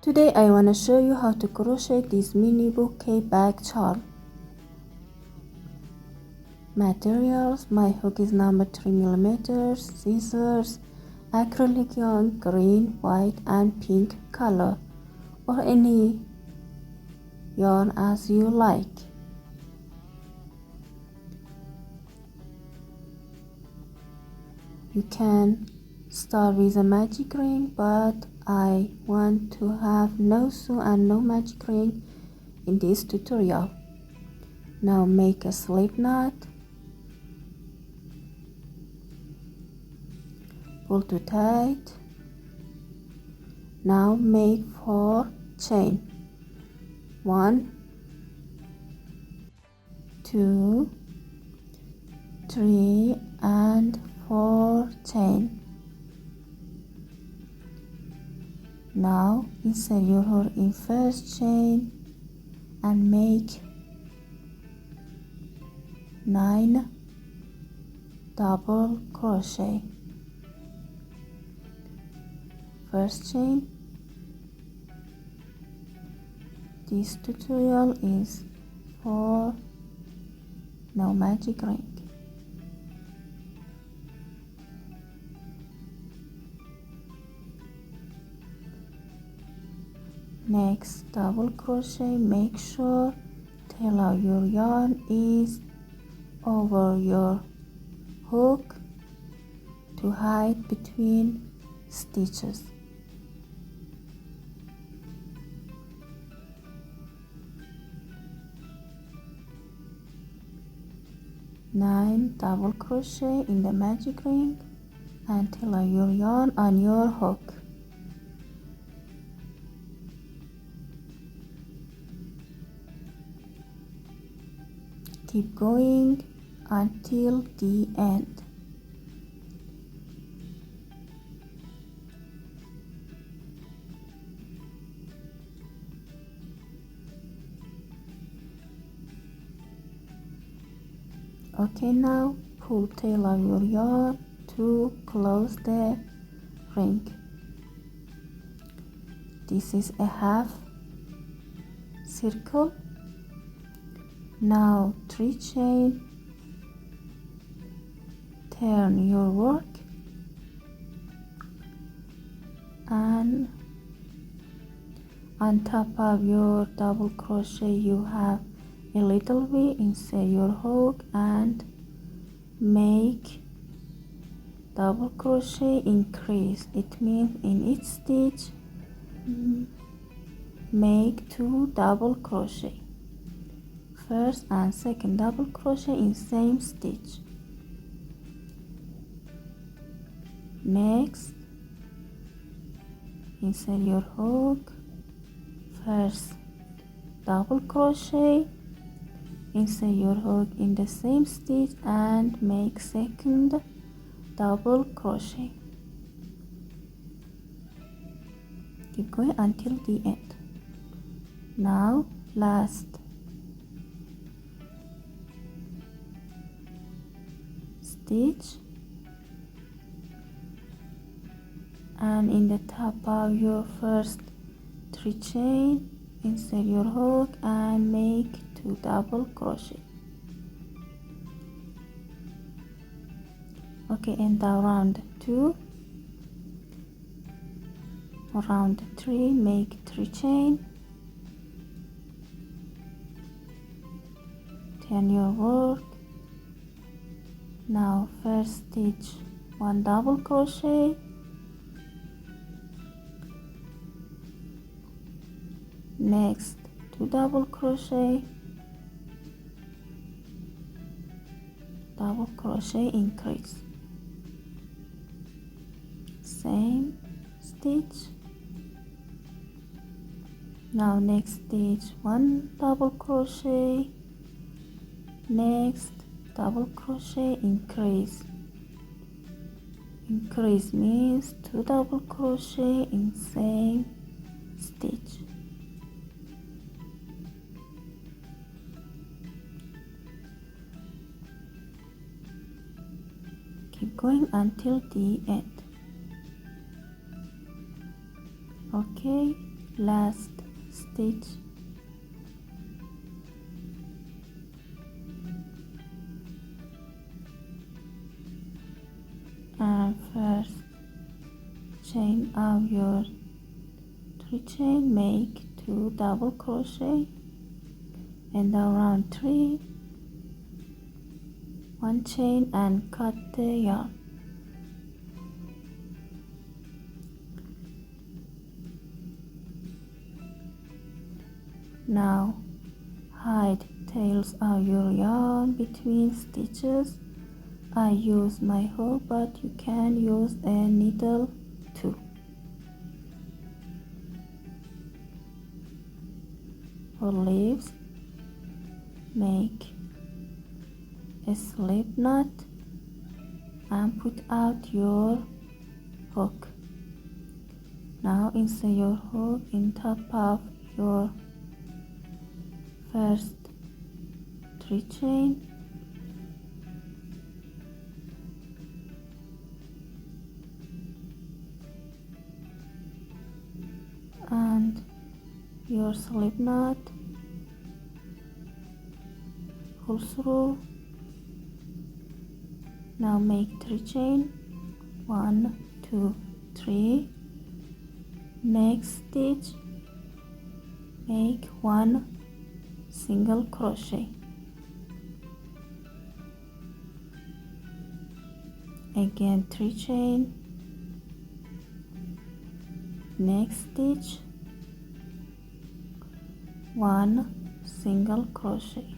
Today I want to show you how to crochet this mini bouquet bag charm. Materials: my hook is number 3mm, scissors, acrylic yarn, green, white and pink color, or any yarn as you like. You can start with a magic ring, but I want to have no sew and no magic ring in this tutorial. Now make a slip knot, pull too tight. Now make 4 chain. 1, 2, 3 and 4 chain. Now insert your hook in first chain and make 9 double crochet. First chain. This tutorial is for no magic ring. Next double crochet, make sure tail of your yarn is over your hook to hide between stitches. Nine double crochet in the magic ring and tail of your yarn on your hook. Keep going until the end. Okay, now pull tail of your yarn to close the ring. This is a half circle. Now 3 chain, turn your work and on top of your double crochet you have a little V. Insert your hook and make double crochet increase. It means in each stitch make 2 double crochet. First and second double crochet in same stitch. Next, insert your hook, first double crochet, insert your hook in the same stitch and make second double crochet. Keep going until the end. Now last stitch and in the top of your first 3 chain insert your hook and make 2 double crochet. Okay, and round 2, round 3, make 3 chain, turn your work. Now first stitch 1 double crochet, next 2 double crochet, double crochet increase, same stitch. Now next stitch 1 double crochet, next double crochet increase. Increase means 2 double crochet in same stitch. Keep going until the end. Okay, last stitch, and first chain of your 3 chain, make 2 double crochet and around 3, 1 chain and cut the yarn. Now hide tails of your yarn between stitches. I use my hook, but you can use a needle too. For leaves, make a slip knot and put out your hook. Now insert your hook in top of your first 3 chain, and your slip knot, pull through. Now make 3 chain, 1, 2, 3. Next stitch, make 1 single crochet. Again 3 chain. Next stitch, 1 single crochet.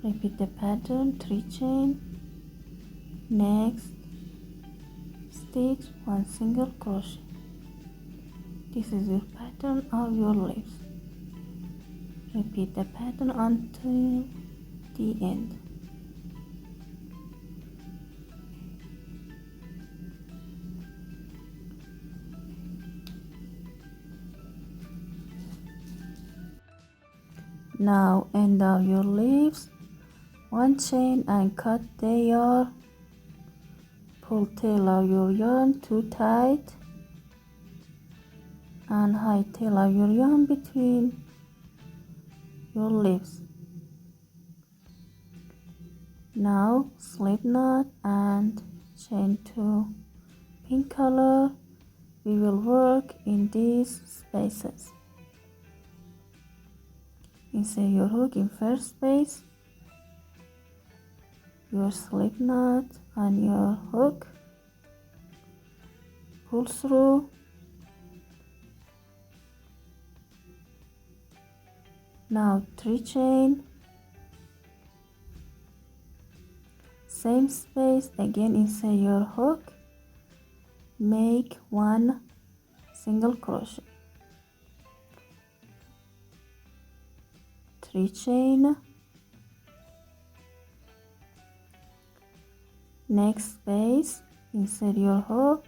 Repeat the pattern, 3 chain. Next stitch, 1 single crochet. This is your pattern of your leaves. Repeat the pattern until the end. Now end of your leaves, 1 chain and cut the yarn. Pull tail of your yarn too tight and hide tail of your yarn between your leaves. Now slip knot and chain to pink color. We will work in these spaces. Insert your hook in first space, your slip knot and your hook, pull through. Now 3 chain, same space, again insert your hook, make 1 single crochet, 3 chain. Next space, insert your hook,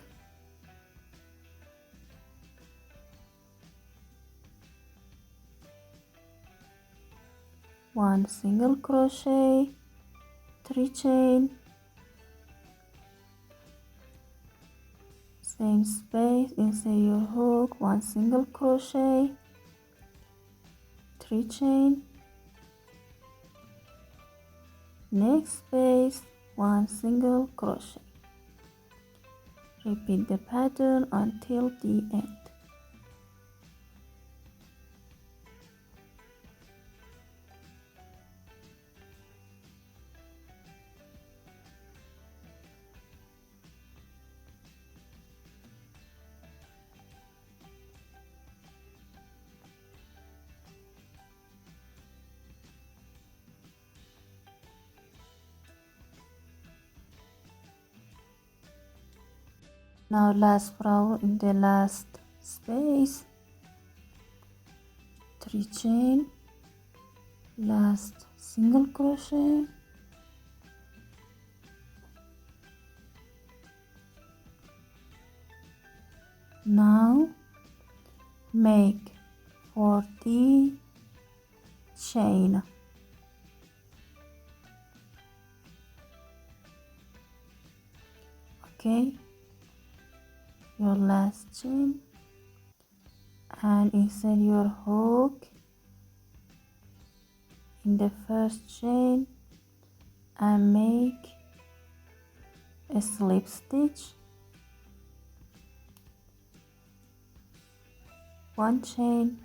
one single crochet, 3 chain, same space, insert your hook, 1 single crochet, 3 chain. Next space, 1 single crochet. Repeat the pattern until the end. Now last row in the last space, 3 chain, last single crochet, now make 40 chain, Okay, your last chain, and insert your hook in the first chain and make a slip stitch, one chain,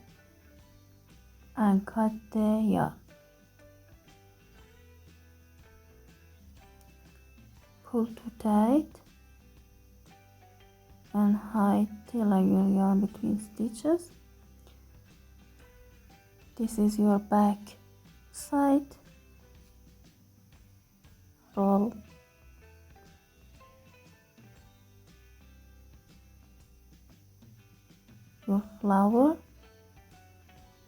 and cut the yarn. Pull too tight and hide your yarn between stitches. This is your back side. Roll your flower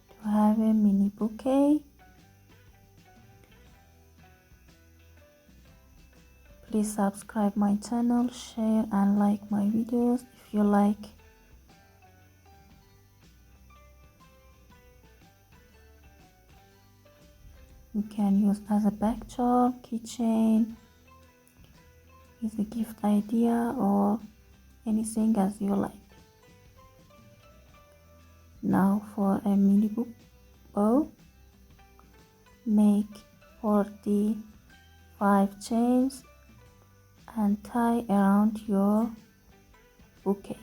to have a mini bouquet. Please subscribe my channel, share and like my videos if you like. You can use as a back charm, keychain, is a gift idea, or anything as you like. Now for a mini bow, make 45 chains and tie around your bouquet.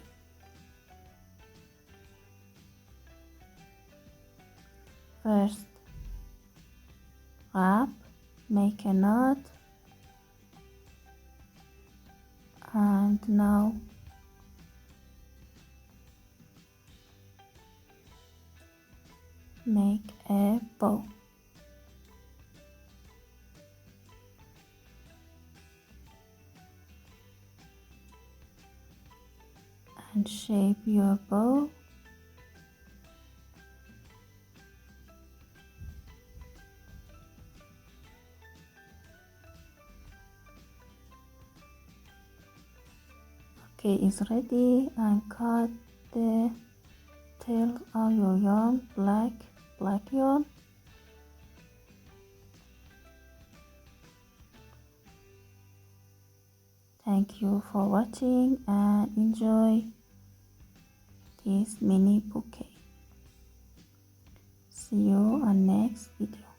First, wrap, make a knot, and now make a bow. And shape your bow. Okay, it's ready, and cut the tail of your yarn, black yarn. Thank you for watching and enjoy this mini bouquet. See you on next video.